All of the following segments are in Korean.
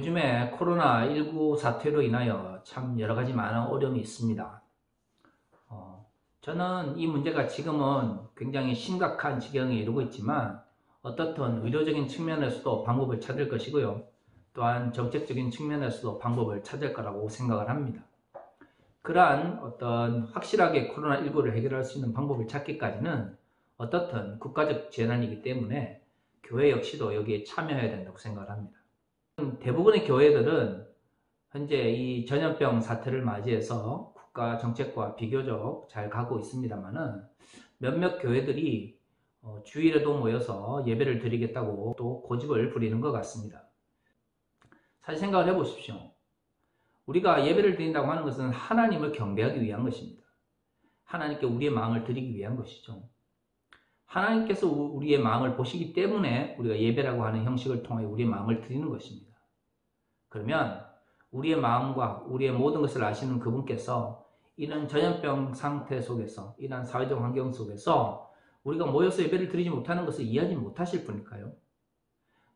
요즘에 코로나19 사태로 인하여 참 여러 가지 많은 어려움이 있습니다. 저는 이 문제가 지금은 굉장히 심각한 지경에 이르고 있지만 어떻든 의료적인 측면에서도 방법을 찾을 것이고요. 또한 정책적인 측면에서도 방법을 찾을 거라고 생각을 합니다. 그러한 어떤 확실하게 코로나19를 해결할 수 있는 방법을 찾기까지는 어떻든 국가적 재난이기 때문에 교회 역시도 여기에 참여해야 된다고 생각을 합니다. 대부분의 교회들은 현재 이 전염병 사태를 맞이해서 국가 정책과 비교적 잘 가고 있습니다만은 몇몇 교회들이 주일에도 모여서 예배를 드리겠다고 또 고집을 부리는 것 같습니다. 사실 생각을 해보십시오. 우리가 예배를 드린다고 하는 것은 하나님을 경배하기 위한 것입니다. 하나님께 우리의 마음을 드리기 위한 것이죠. 하나님께서 우리의 마음을 보시기 때문에 우리가 예배라고 하는 형식을 통하여 우리의 마음을 드리는 것입니다. 그러면 우리의 마음과 우리의 모든 것을 아시는 그분께서 이런 전염병 상태 속에서, 이런 사회적 환경 속에서 우리가 모여서 예배를 드리지 못하는 것을 이해하지 못하실 분일까요?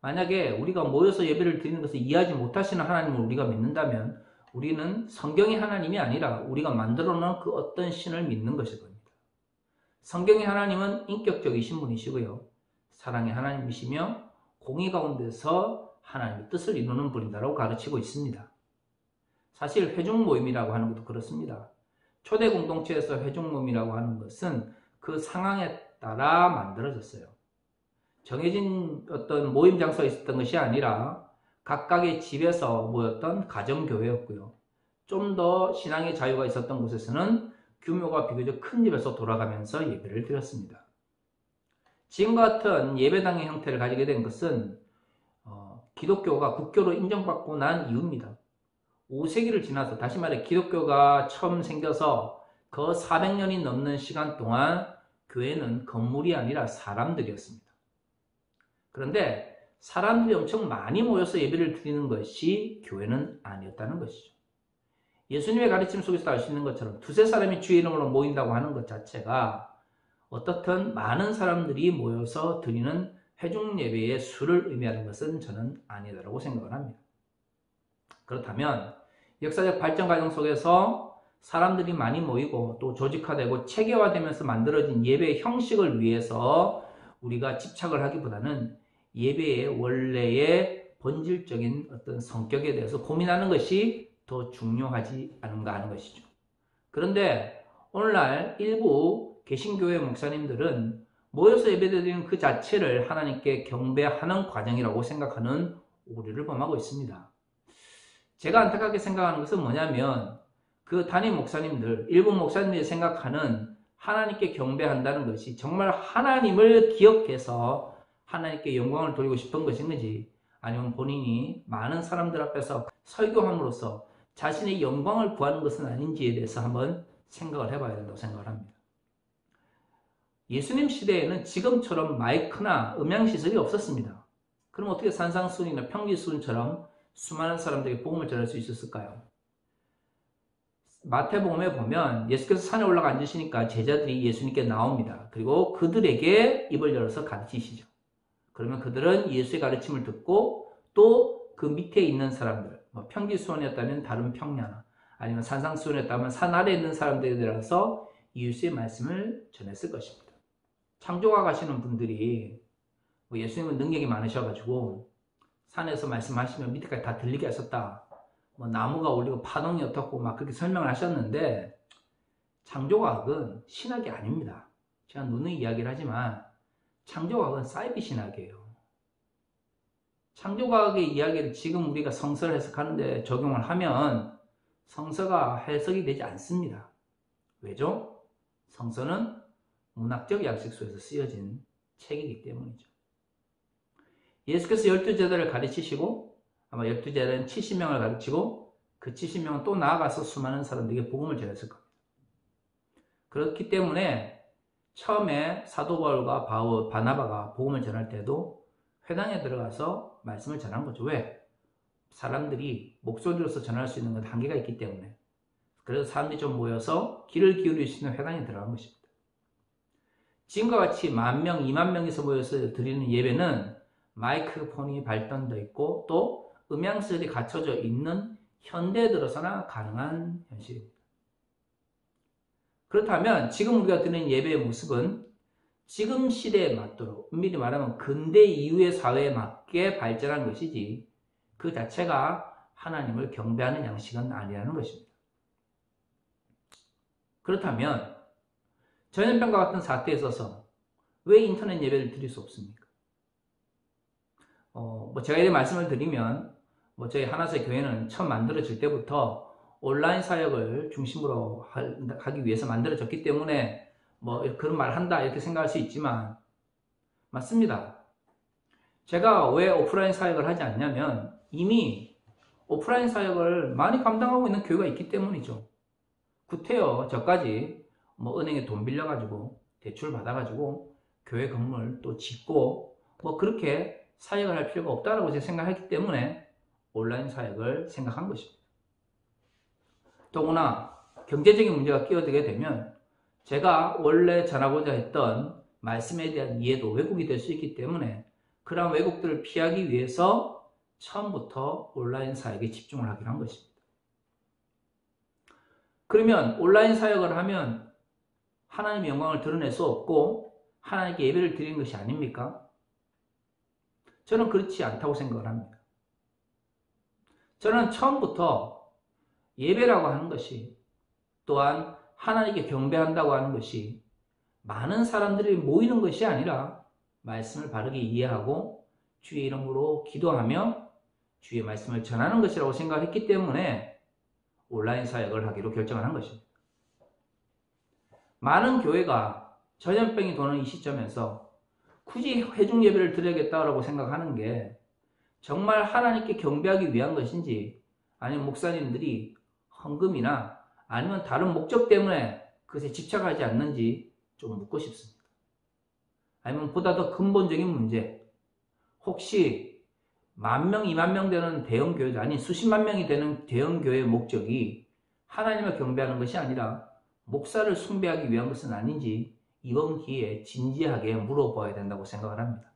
만약에 우리가 모여서 예배를 드리는 것을 이해하지 못하시는 하나님을 우리가 믿는다면 우리는 성경의 하나님이 아니라 우리가 만들어 놓은 그 어떤 신을 믿는 것일 겁니다. 성경의 하나님은 인격적이신 분이시고요. 사랑의 하나님이시며 공의 가운데서 하나님의 뜻을 이루는 분이다라고 가르치고 있습니다. 사실 회중 모임이라고 하는 것도 그렇습니다. 초대 공동체에서 회중 모임이라고 하는 것은 그 상황에 따라 만들어졌어요. 정해진 어떤 모임 장소가 있었던 것이 아니라 각각의 집에서 모였던 가정교회였고요. 좀 더 신앙의 자유가 있었던 곳에서는 규모가 비교적 큰 집에서 돌아가면서 예배를 드렸습니다. 지금과 같은 예배당의 형태를 가지게 된 것은 기독교가 국교로 인정받고 난 이후입니다. 5세기를 지나서, 다시 말해 기독교가 처음 생겨서 그 400년이 넘는 시간 동안 교회는 건물이 아니라 사람들이었습니다. 그런데 사람들이 엄청 많이 모여서 예배를 드리는 것이 교회는 아니었다는 것이죠. 예수님의 가르침 속에서 알 수 있는 것처럼 두세 사람이 주의 이름으로 모인다고 하는 것 자체가 어떻든 많은 사람들이 모여서 드리는 회중 예배의 수를 의미하는 것은 저는 아니다라고 생각을 합니다. 그렇다면 역사적 발전 과정 속에서 사람들이 많이 모이고 또 조직화되고 체계화되면서 만들어진 예배의 형식을 위해서 우리가 집착을 하기보다는 예배의 원래의 본질적인 어떤 성격에 대해서 고민하는 것이 더 중요하지 않은가 하는 것이죠. 그런데 오늘날 일부 개신교회 목사님들은 모여서 예배드리는 그 자체를 하나님께 경배하는 과정이라고 생각하는 오류를 범하고 있습니다. 제가 안타깝게 생각하는 것은 뭐냐면 그 담임 목사님들, 일부 목사님들이 생각하는 하나님께 경배한다는 것이 정말 하나님을 기억해서 하나님께 영광을 돌리고 싶은 것인지, 아니면 본인이 많은 사람들 앞에서 설교함으로써 자신의 영광을 구하는 것은 아닌지에 대해서 한번 생각을 해봐야 된다고 생각을 합니다. 예수님 시대에는 지금처럼 마이크나 음향시설이 없었습니다. 그럼 어떻게 산상수훈이나 평기수훈처럼 수많은 사람들에게 복음을 전할 수 있었을까요? 마태복음에 보면 예수께서 산에 올라가 앉으시니까 제자들이 예수님께 나옵니다. 그리고 그들에게 입을 열어서 가르치시죠. 그러면 그들은 예수의 가르침을 듣고 또 그 밑에 있는 사람들, 평기수원이었다면 다른 평야나 아니면 산상수원이었다면 산 아래에 있는 사람들에 들어서 예수의 말씀을 전했을 것입니다. 창조가 가시는 분들이 예수님은 능력이 많으셔가지고 산에서 말씀하시면 밑에까지 다 들리게 하셨다. 나무가 올리고 파동이 어떻고 막 그렇게 설명을 하셨는데, 창조과학은 신학이 아닙니다. 제가 누누이 이야기를 하지만 창조과학은 사이비 신학이에요. 창조과학의 이야기를 지금 우리가 성서를 해석하는데 적용을 하면 성서가 해석이 되지 않습니다. 왜죠? 성서는 문학적 양식 속에서 쓰여진 책이기 때문이죠. 예수께서 12제자를 가르치시고 아마 12제자는 70명을 가르치고 그 70명은 또 나아가서 수많은 사람들에게 복음을 전했을 겁니다. 그렇기 때문에 처음에 사도 바울과 바나바가 복음을 전할 때도 회당에 들어가서 말씀을 전한 거죠. 왜? 사람들이 목소리로서 전할 수 있는 건 한계가 있기 때문에. 그래서 사람들이 좀 모여서 귀를 기울일 수 있는 회당에 들어간 것입니다. 지금과 같이 10,000명, 20,000명에서 모여서 드리는 예배는 마이크폰이 발전되어 있고 또 음양시설이 갖춰져 있는 현대에 들어서나 가능한 현실입니다. 그렇다면 지금 우리가 드리는 예배의 모습은 지금 시대에 맞도록, 엄밀히 말하면 근대 이후의 사회에 맞게 발전한 것이지 그 자체가 하나님을 경배하는 양식은 아니라는 것입니다. 그렇다면 전염병과 같은 사태에 있어서 왜 인터넷 예배를 드릴 수 없습니까? 제가 이렇게 말씀을 드리면 저희 하나세 교회는 처음 만들어질 때부터 온라인 사역을 중심으로 하기 위해서 만들어졌기 때문에 그런 말을 한다 이렇게 생각할 수 있지만 맞습니다. 제가 왜 오프라인 사역을 하지 않냐면 이미 오프라인 사역을 많이 감당하고 있는 교회가 있기 때문이죠. 구태여 저까지 은행에 돈 빌려가지고 대출 받아가지고 교회 건물 또 짓고 그렇게 사역을 할 필요가 없다라고 제가 생각했기 때문에 온라인 사역을 생각한 것입니다. 더구나 경제적인 문제가 끼어들게 되면 제가 원래 전하고자 했던 말씀에 대한 이해도 왜곡이 될 수 있기 때문에 그러한 왜곡들을 피하기 위해서 처음부터 온라인 사역에 집중을 하기로 한 것입니다. 그러면 온라인 사역을 하면 하나님의 영광을 드러낼 수 없고 하나님께 예배를 드리는 것이 아닙니까? 저는 그렇지 않다고 생각을 합니다. 저는 처음부터 예배라고 하는 것이 또한 하나님께 경배한다고 하는 것이 많은 사람들이 모이는 것이 아니라 말씀을 바르게 이해하고 주의 이름으로 기도하며 주의 말씀을 전하는 것이라고 생각했기 때문에 온라인 사역을 하기로 결정을 한 것입니다. 많은 교회가 전염병이 도는 이 시점에서 굳이 회중 예배를 드려야겠다고 생각하는 게 정말 하나님께 경배하기 위한 것인지 아니면 목사님들이 헌금이나 아니면 다른 목적 때문에 그것에 집착하지 않는지 좀 묻고 싶습니다. 아니면 보다 더 근본적인 문제, 혹시 10,000명, 20,000명 되는 대형교회, 아니 수십만 명이 되는 대형교회의 목적이 하나님을 경배하는 것이 아니라 목사를 숭배하기 위한 것은 아닌지 이번 기회에 진지하게 물어봐야 된다고 생각을 합니다.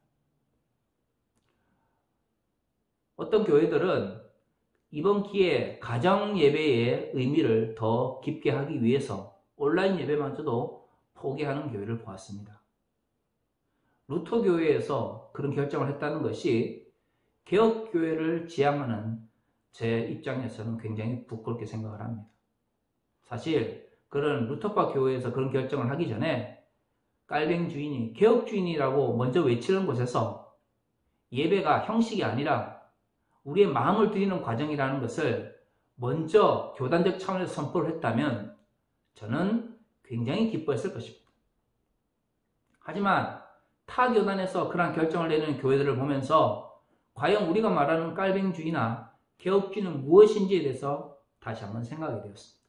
어떤 교회들은 이번 기회에 가정 예배의 의미를 더 깊게 하기 위해서 온라인 예배마저도 포기하는 교회를 보았습니다. 루터 교회에서 그런 결정을 했다는 것이 개혁교회를 지향하는 제 입장에서는 굉장히 부끄럽게 생각을 합니다. 사실 그런 루터파 교회에서 그런 결정을 하기 전에 깔뱅 주인이 개혁 주인이라고 먼저 외치는 곳에서 예배가 형식이 아니라 우리의 마음을 드리는 과정이라는 것을 먼저 교단적 차원에서 선포를 했다면 저는 굉장히 기뻐했을 것입니다. 하지만 타 교단에서 그러한 결정을 내리는 교회들을 보면서 과연 우리가 말하는 깔뱅주의나 개혁주의는 무엇인지에 대해서 다시 한번 생각하게 되었습니다.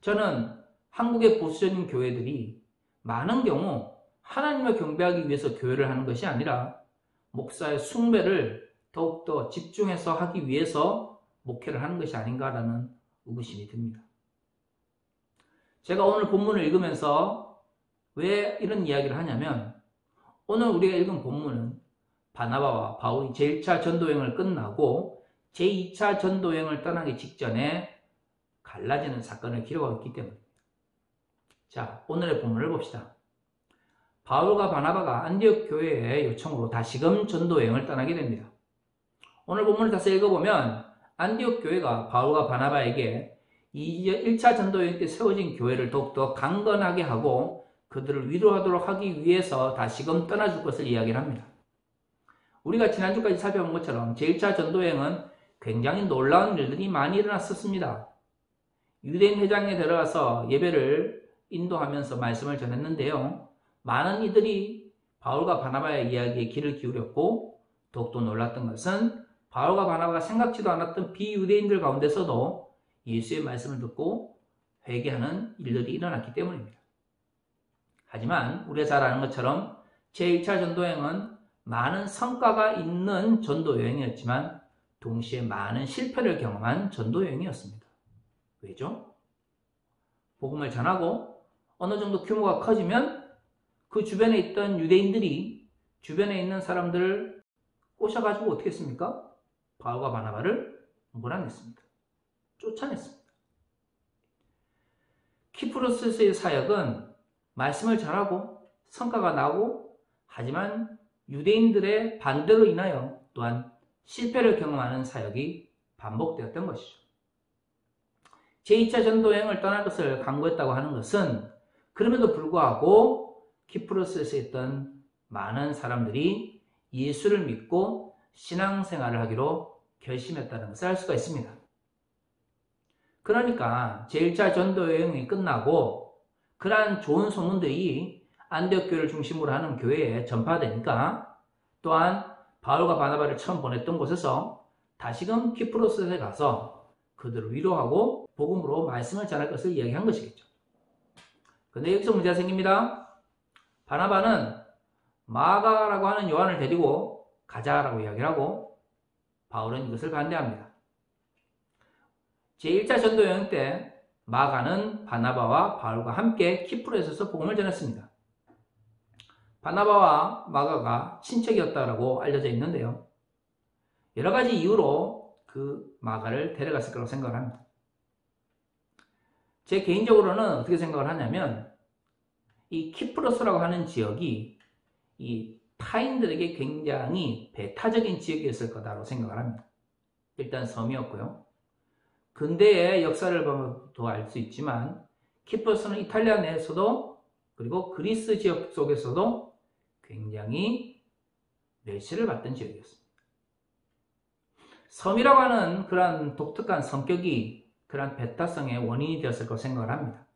저는 한국의 보수적인 교회들이 많은 경우 하나님을 경배하기 위해서 교회를 하는 것이 아니라 목사의 숭배를 더욱더 집중해서 하기 위해서 목회를 하는 것이 아닌가라는 의구심이 듭니다. 제가 오늘 본문을 읽으면서 왜 이런 이야기를 하냐면 오늘 우리가 읽은 본문은 바나바와 바울이 제1차 전도여행을 끝나고 제2차 전도여행을 떠나기 직전에 갈라지는 사건을 기록하고 있기 때문입니다. 자, 오늘의 본문을 봅시다. 바울과 바나바가 안디옥 교회의 요청으로 다시금 전도여행을 떠나게 됩니다. 오늘 본문을 다시 읽어보면 안디옥 교회가 바울과 바나바에게 1차 전도여행 때 세워진 교회를 더욱더 강건하게 하고 그들을 위로하도록 하기 위해서 다시금 떠나줄 것을 이야기를 합니다. 우리가 지난주까지 살펴본 것처럼 제1차 전도여행은 굉장히 놀라운 일들이 많이 일어났었습니다. 유대인 회장에 들어가서 예배를 인도하면서 말씀을 전했는데요. 많은 이들이 바울과 바나바의 이야기에 귀를 기울였고 더욱더 놀랐던 것은 바울과 바나바가 생각지도 않았던 비유대인들 가운데서도 예수의 말씀을 듣고 회개하는 일들이 일어났기 때문입니다. 하지만 우리가 잘 아는 것처럼 제1차 전도여행은 많은 성과가 있는 전도여행이었지만 동시에 많은 실패를 경험한 전도여행이었습니다. 왜죠? 복음을 전하고 어느 정도 규모가 커지면 그 주변에 있던 유대인들이 주변에 있는 사람들을 꼬셔가지고 어떻게 했습니까? 바울과 바나바를 몰아냈습니다. 쫓아냈습니다. 키프로스의 사역은 말씀을 전하고 성과가 나고, 하지만 유대인들의 반대로 인하여 또한 실패를 경험하는 사역이 반복되었던 것이죠. 제2차 전도 여행을 떠날 것을 강구했다고 하는 것은 그럼에도 불구하고 키프로스에서 있던 많은 사람들이 예수를 믿고 신앙생활을 하기로 결심했다는 것을 알 수가 있습니다. 그러니까 제1차 전도 여행이 끝나고 그러한 좋은 소문들이 안디옥 교회를 중심으로 하는 교회에 전파되니까, 또한 바울과 바나바를 처음 보냈던 곳에서 다시금 키프로스에 가서 그들을 위로하고 복음으로 말씀을 전할 것을 이야기한 것이겠죠. 근데 여기서 문제가 생깁니다. 바나바는 마가라고 하는 요한을 데리고 가자라고 이야기를 하고, 바울은 이것을 반대합니다. 제1차 전도 여행 때 마가는 바나바와 바울과 함께 키프로스에서 복음을 전했습니다. 바나바와 마가가 친척이었다고 알려져 있는데요. 여러 가지 이유로 그 마가를 데려갔을 거라고 생각을 합니다. 제 개인적으로는 어떻게 생각을 하냐면, 이 키프로스라고 하는 지역이 이 타인들에게 굉장히 배타적인 지역이었을 거다라고 생각을 합니다. 일단 섬이었고요. 근대의 역사를 보면 알 수 있지만, 키프로스는 이탈리아 내에서도 그리고 그리스 지역 속에서도 굉장히 멸시를 받던 지역이었습니다. 섬이라고 하는 그러한 독특한 성격이 그러한 배타성의 원인이 되었을 거라고 생각을 합니다.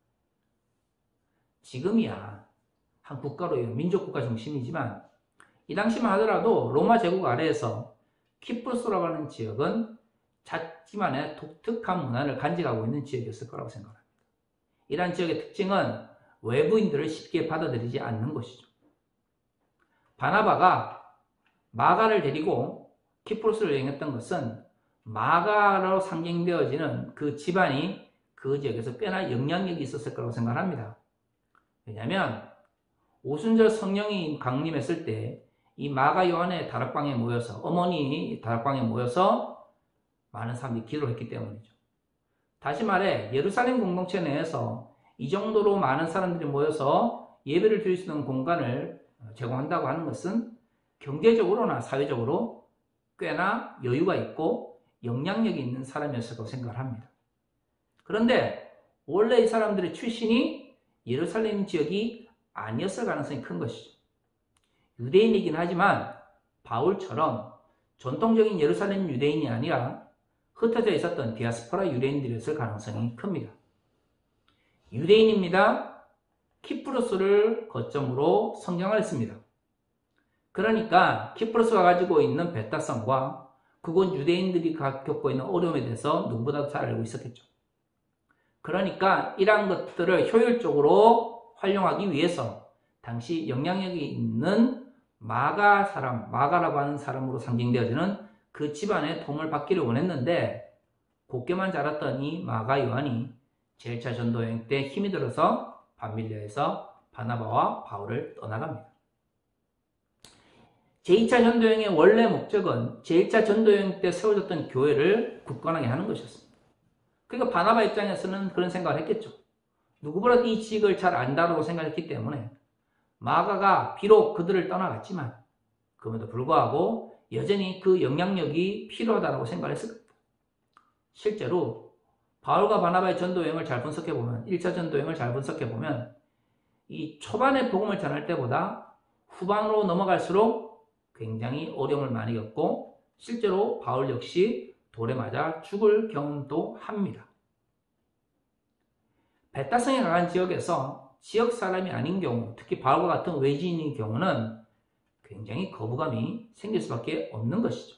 지금이야 한 국가로 민족국가 중심이지만, 이 당시만 하더라도 로마 제국 아래에서 키프로스라고 하는 지역은 자기만의 독특한 문화를 간직하고 있는 지역이었을 거라고 생각합니다. 이러한 지역의 특징은 외부인들을 쉽게 받아들이지 않는 것이죠. 바나바가 마가를 데리고 키프로스를 여행했던 것은 마가로 상징되어지는 그 집안이 그 지역에서 꽤나 영향력이 있었을 거라고 생각합니다. 왜냐하면 오순절 성령이 강림했을 때 이 마가 요한의 다락방에 모여서, 어머니 다락방에 모여서 많은 사람들이 기도를 했기 때문이죠. 다시 말해 예루살렘 공동체 내에서 이 정도로 많은 사람들이 모여서 예배를 드릴 수 있는 공간을 제공한다고 하는 것은 경제적으로나 사회적으로 꽤나 여유가 있고 영향력이 있는 사람이었을 거라고 생각을 합니다. 그런데 원래 이 사람들의 출신이 예루살렘 지역이 아니었을 가능성이 큰 것이죠. 유대인이긴 하지만 바울처럼 전통적인 예루살렘 유대인이 아니라 흩어져 있었던 디아스포라 유대인들이었을 가능성이 큽니다. 유대인입니다. 키프로스를 거점으로 성장을 했습니다. 그러니까 키프로스가 가지고 있는 배타성과 그곳 유대인들이 겪고 있는 어려움에 대해서 누구보다도 잘 알고 있었겠죠. 그러니까 이러한 것들을 효율적으로 활용하기 위해서 당시 영향력이 있는 마가라고 하는 사람으로 상징되어지는 그 집안의 도움을 받기를 원했는데, 곱게만 자랐던 이 마가 요한이 제1차 전도여행 때 힘이 들어서 밤밀리아에서 바나바와 바울을 떠나갑니다. 제2차 전도여행의 원래 목적은 제1차 전도여행 때 세워졌던 교회를 굳건하게 하는 것이었습니다. 그러니까 바나바 입장에서는 그런 생각을 했겠죠. 누구보다 이 지역을 잘 안다고 생각했기 때문에 마가가 비록 그들을 떠나갔지만 그럼에도 불구하고 여전히 그 영향력이 필요하다고 생각을 했을 겁니다. 실제로 바울과 바나바의 전도여행을 잘 분석해보면, 1차 전도여행을 잘 분석해보면 이 초반에 복음을 전할 때보다 후반으로 넘어갈수록 굉장히 어려움을 많이 겪고 실제로 바울 역시 돌에 맞아 죽을 경험도 합니다. 배타성이 강한 지역에서 지역 사람이 아닌 경우, 특히 바울과 같은 외지인인 경우는 굉장히 거부감이 생길 수밖에 없는 것이죠.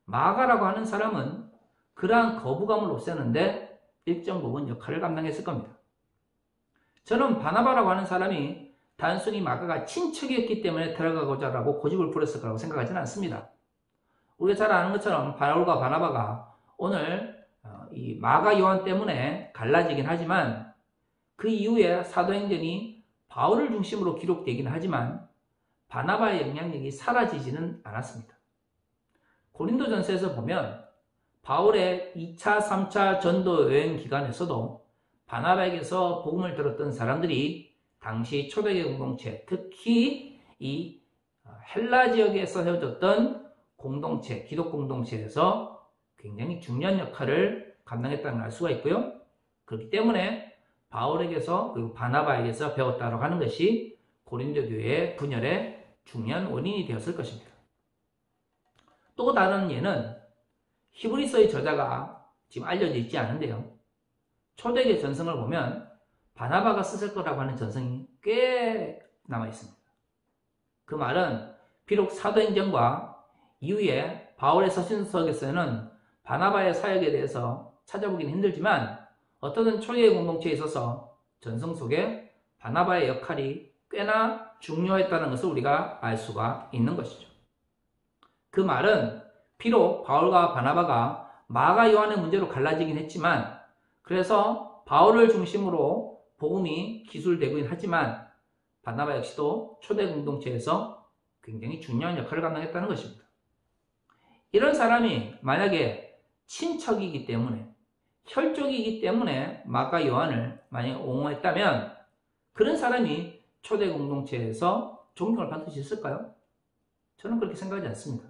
마가라고 하는 사람은 그러한 거부감을 없애는데 일정 부분 역할을 감당했을 겁니다. 저는 바나바라고 하는 사람이 단순히 마가가 친척이었기 때문에 데려가고자 하고 고집을 부렸을 거라고 생각하지는 않습니다. 우리가 잘 아는 것처럼 바울과 바나바가 오늘 이 마가 요한 때문에 갈라지긴 하지만 그 이후에 사도행전이 바울을 중심으로 기록되긴 하지만 바나바의 영향력이 사라지지는 않았습니다. 고린도전서에서 보면 바울의 2차, 3차 전도 여행 기간에서도 바나바에게서 복음을 들었던 사람들이 당시 초대교회 공동체, 특히 이 헬라 지역에서 세워졌던 공동체, 기독 공동체에서 굉장히 중요한 역할을 감당했다는 걸 알 수가 있고요. 그렇기 때문에 바울에게서 그리고 바나바에게서 배웠다고 하는 것이 고린도 교회의 분열의 중요한 원인이 되었을 것입니다. 또 다른 예는 히브리서의 저자가 지금 알려져 있지 않은데요. 초대교회 전성을 보면 바나바가 썼을 거라고 하는 전성이 꽤 남아 있습니다. 그 말은 비록 사도행전과 이후에 바울의 서신서에서는 바나바의 사역에 대해서 찾아보기는 힘들지만 어떤 초대교회 공동체에 있어서 전성 속에 바나바의 역할이 꽤나 중요했다는 것을 우리가 알 수가 있는 것이죠. 그 말은 비록 바울과 바나바가 마가 요한의 문제로 갈라지긴 했지만 그래서 바울을 중심으로 복음이 기술되긴 하지만 바나바 역시도 초대 공동체에서 굉장히 중요한 역할을 감당했다는 것입니다. 이런 사람이 만약에 친척이기 때문에 혈족이기 때문에 마가 요한을 만약에 옹호했다면 그런 사람이 초대 공동체에서 존경을 받을 수 있을까요? 저는 그렇게 생각하지 않습니다.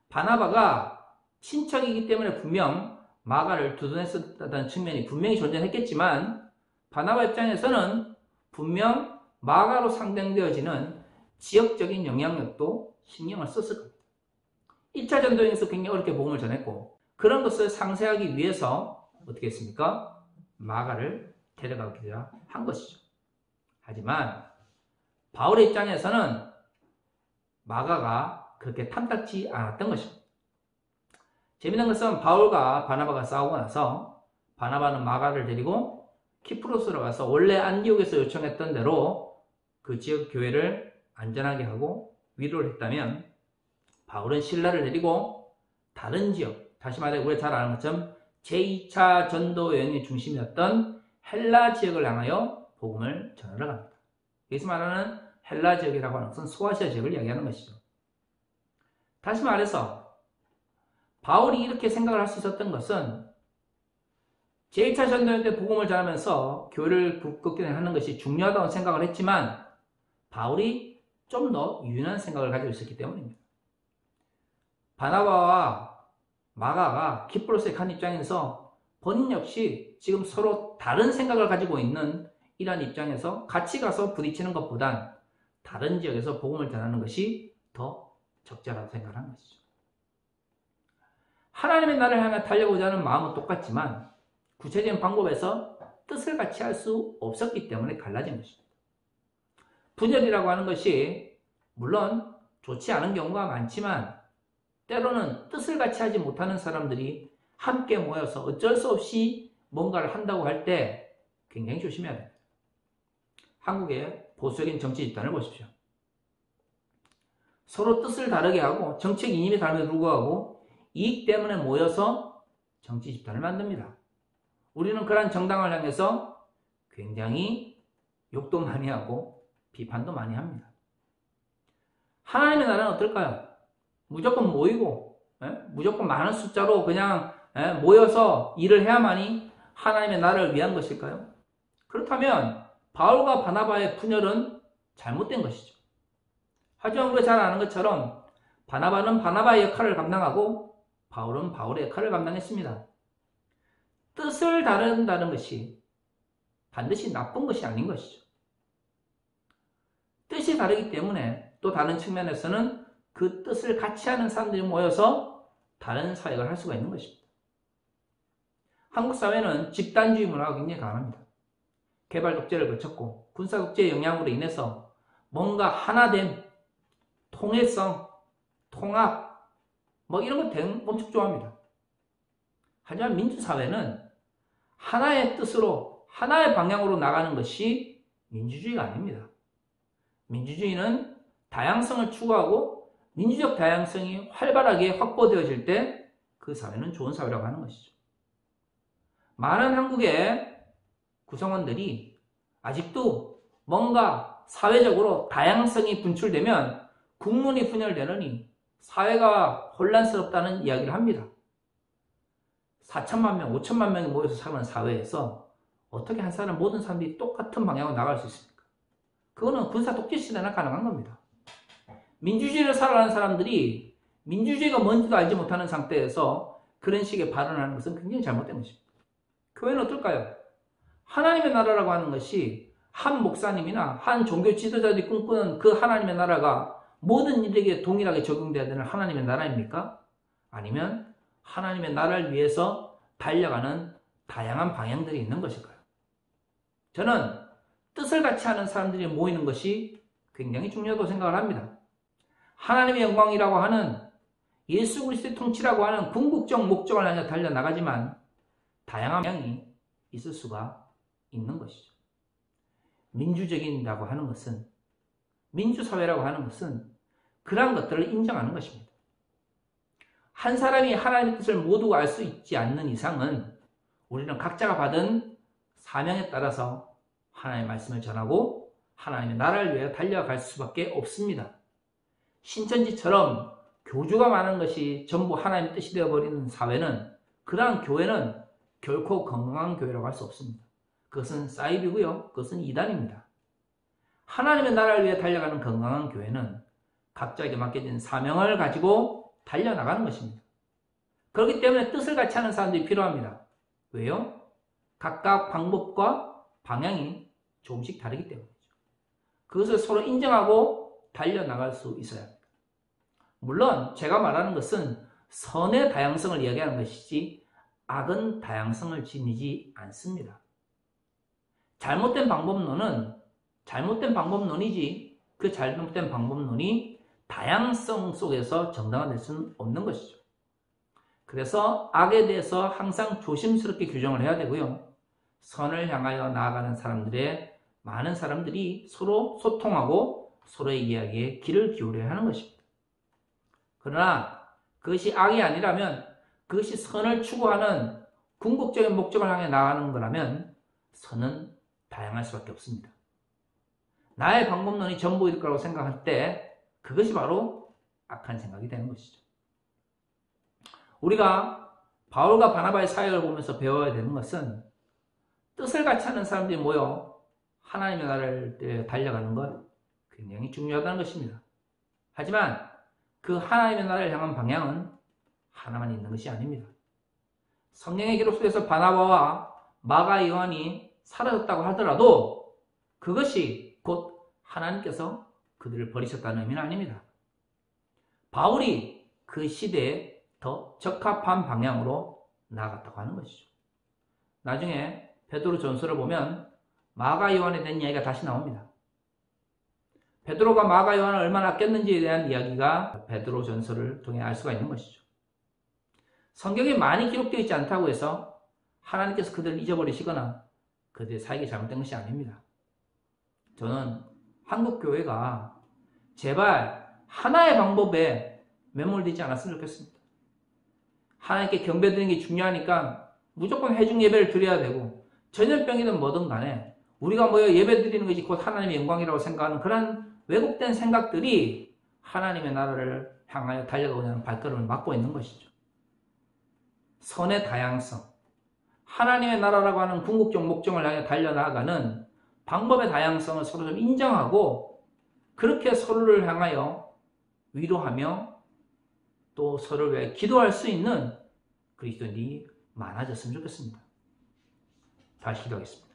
바나바가 친척이기 때문에 분명 마가를 두둔했었다는 측면이 분명히 존재했겠지만 바나바 입장에서는 분명 마가로 상정되어지는 지역적인 영향력도 신경을 썼을 겁니다. 1차 전도행에서 굉장히 어렵게 복음을 전했고 그런 것을 상쇄하기 위해서 어떻게 했습니까? 마가를 데려가기로 한 것이죠. 하지만 바울의 입장에서는 마가가 그렇게 탐탁지 않았던 것입니다. 재미난 것은 바울과 바나바가 싸우고 나서 바나바는 마가를 데리고 키프로스로 가서 원래 안디옥에서 요청했던 대로 그 지역 교회를 안전하게 하고 위로를 했다면 바울은 신라를 데리고 다른 지역, 다시 말해 우리가 잘 아는 것처럼 제2차 전도 여행의 중심이었던 헬라 지역을 향하여 복음을 전하러 갑니다. 여기서 말하는 헬라 지역이라고 하는 것은 소아시아 지역을 이야기하는 것이죠. 다시 말해서 바울이 이렇게 생각을 할 수 있었던 것은 제1차 전도여행 때 복음을 전하면서 교회를 굳건히 하는 것이 중요하다고 생각을 했지만 바울이 좀 더 유연한 생각을 가지고 있었기 때문입니다. 바나바와 마가가 키프로스에 간 입장에서 본인 역시 지금 서로 다른 생각을 가지고 있는 이러한 입장에서 같이 가서 부딪히는 것보단 다른 지역에서 복음을 전하는 것이 더 적절하다고 생각하는 것이죠. 하나님의 나라를 향해 달려고자 하는 마음은 똑같지만 구체적인 방법에서 뜻을 같이 할 수 없었기 때문에 갈라진 것입니다. 분열이라고 하는 것이 물론 좋지 않은 경우가 많지만 때로는 뜻을 같이 하지 못하는 사람들이 함께 모여서 어쩔 수 없이 뭔가를 한다고 할 때 굉장히 조심해야 됩니다. 한국의 보수적인 정치 집단을 보십시오. 서로 뜻을 다르게 하고 정책 이념이 다름에도 불구하고 이익 때문에 모여서 정치 집단을 만듭니다. 우리는 그러한 정당을 향해서 굉장히 욕도 많이 하고 비판도 많이 합니다. 하나님의 나라는 어떨까요? 무조건 모이고 무조건 많은 숫자로 그냥 모여서 일을 해야만이 하나님의 나라를 위한 것일까요? 그렇다면 바울과 바나바의 분열은 잘못된 것이죠. 하지만 우리가 잘 아는 것처럼 바나바는 바나바의 역할을 감당하고 바울은 바울의 역할을 감당했습니다. 뜻을 다룬다는 것이 반드시 나쁜 것이 아닌 것이죠. 뜻이 다르기 때문에 또 다른 측면에서는 그 뜻을 같이 하는 사람들이 모여서 다른 사역을 할 수가 있는 것입니다. 한국 사회는 집단주의 문화가 굉장히 강합니다. 개발 독재를 거쳤고 군사 독재의 영향으로 인해서 뭔가 하나됨, 통일성, 통합 이런 거 엄청 좋아합니다. 하지만 민주사회는 하나의 뜻으로 하나의 방향으로 나가는 것이 민주주의가 아닙니다. 민주주의는 다양성을 추구하고 민주적 다양성이 활발하게 확보되어질 때 그 사회는 좋은 사회라고 하는 것이죠. 많은 한국의 구성원들이 아직도 뭔가 사회적으로 다양성이 분출되면 국론이 분열되느니 사회가 혼란스럽다는 이야기를 합니다. 4천만 명, 5천만 명이 모여서 사는 사회에서 어떻게 한 사람, 모든 사람들이 똑같은 방향으로 나갈 수 있습니까? 그거는 군사 독재 시대나 가능한 겁니다. 민주주의를 살아가는 사람들이 민주주의가 뭔지도 알지 못하는 상태에서 그런 식의 발언을 하는 것은 굉장히 잘못된 것입니다. 교회는 어떨까요? 하나님의 나라라고 하는 것이 한 목사님이나 한 종교 지도자들이 꿈꾸는 그 하나님의 나라가 모든 이들에게 동일하게 적용돼야 되는 하나님의 나라입니까? 아니면 하나님의 나라를 위해서 달려가는 다양한 방향들이 있는 것일까요? 저는 뜻을 같이 하는 사람들이 모이는 것이 굉장히 중요하다고 생각을 합니다. 하나님의 영광이라고 하는 예수 그리스도의 통치라고 하는 궁극적 목적을 향해 달려나가지만 다양한 방향이 있을 수가 있는 것이죠. 민주적인다고 하는 것은, 민주사회라고 하는 것은 그러한 것들을 인정하는 것입니다. 한 사람이 하나님의 뜻을 모두 알 수 있지 않는 이상은 우리는 각자가 받은 사명에 따라서 하나님의 말씀을 전하고 하나님의 나라를 위해 달려갈 수밖에 없습니다. 신천지처럼 교주가 많은 것이 전부 하나님의 뜻이 되어버리는 사회는, 그러한 교회는 결코 건강한 교회라고 할 수 없습니다. 그것은 사이비고요. 그것은 이단입니다. 하나님의 나라를 위해 달려가는 건강한 교회는 각자에게 맡겨진 사명을 가지고 달려나가는 것입니다. 그렇기 때문에 뜻을 같이 하는 사람들이 필요합니다. 왜요? 각각 방법과 방향이 조금씩 다르기 때문이죠. 그것을 서로 인정하고 달려나갈 수 있어야 합니다. 물론 제가 말하는 것은 선의 다양성을 이야기하는 것이지 악은 다양성을 지니지 않습니다. 잘못된 방법론은 잘못된 방법론이지 그 잘못된 방법론이 다양성 속에서 정당화될 수는 없는 것이죠. 그래서 악에 대해서 항상 조심스럽게 규정을 해야 되고요. 선을 향하여 나아가는 사람들의 많은 사람들이 서로 소통하고 서로의 이야기에 귀를 기울여야 하는 것입니다. 그러나 그것이 악이 아니라면, 그것이 선을 추구하는 궁극적인 목적을 향해 나아가는 거라면 선은 다양할 수밖에 없습니다. 나의 방법론이 전부일 거라고 생각할 때 그것이 바로 악한 생각이 되는 것이죠. 우리가 바울과 바나바의 사역을 보면서 배워야 되는 것은 뜻을 같이 하는 사람들이 모여 하나님의 나라를 달려가는 것 굉장히 중요하다는 것입니다. 하지만 그 하나님의 나라를 향한 방향은 하나만 있는 것이 아닙니다. 성경의 기록 속에서 바나바와 마가 요한이 사라졌다고 하더라도 그것이 곧 하나님께서 그들을 버리셨다는 의미는 아닙니다. 바울이 그 시대에 더 적합한 방향으로 나아갔다고 하는 것이죠. 나중에 베드로 전서를 보면 마가 요한에 대한 이야기가 다시 나옵니다. 베드로가 마가 요한을 얼마나 아꼈는지에 대한 이야기가 베드로 전서를 통해 알 수가 있는 것이죠. 성경에 많이 기록되어 있지 않다고 해서 하나님께서 그들을 잊어버리시거나 그들의 사역이 잘못된 것이 아닙니다. 저는 한국 교회가 제발 하나의 방법에 매몰되지 않았으면 좋겠습니다. 하나님께 경배드리는 게 중요하니까 무조건 회중 예배를 드려야 되고, 전염병이든 뭐든 간에 우리가 모여 예배 드리는 것이 곧 하나님의 영광이라고 생각하는 그런 왜곡된 생각들이 하나님의 나라를 향하여 달려가고자 하는 발걸음을 막고 있는 것이죠. 선의 다양성, 하나님의 나라라고 하는 궁극적 목적을 향해 달려나가는 방법의 다양성을 서로 좀 인정하고, 그렇게 서로를 향하여 위로하며 또 서로를 위해 기도할 수 있는 그리스도인이 많아졌으면 좋겠습니다. 다시 기도하겠습니다.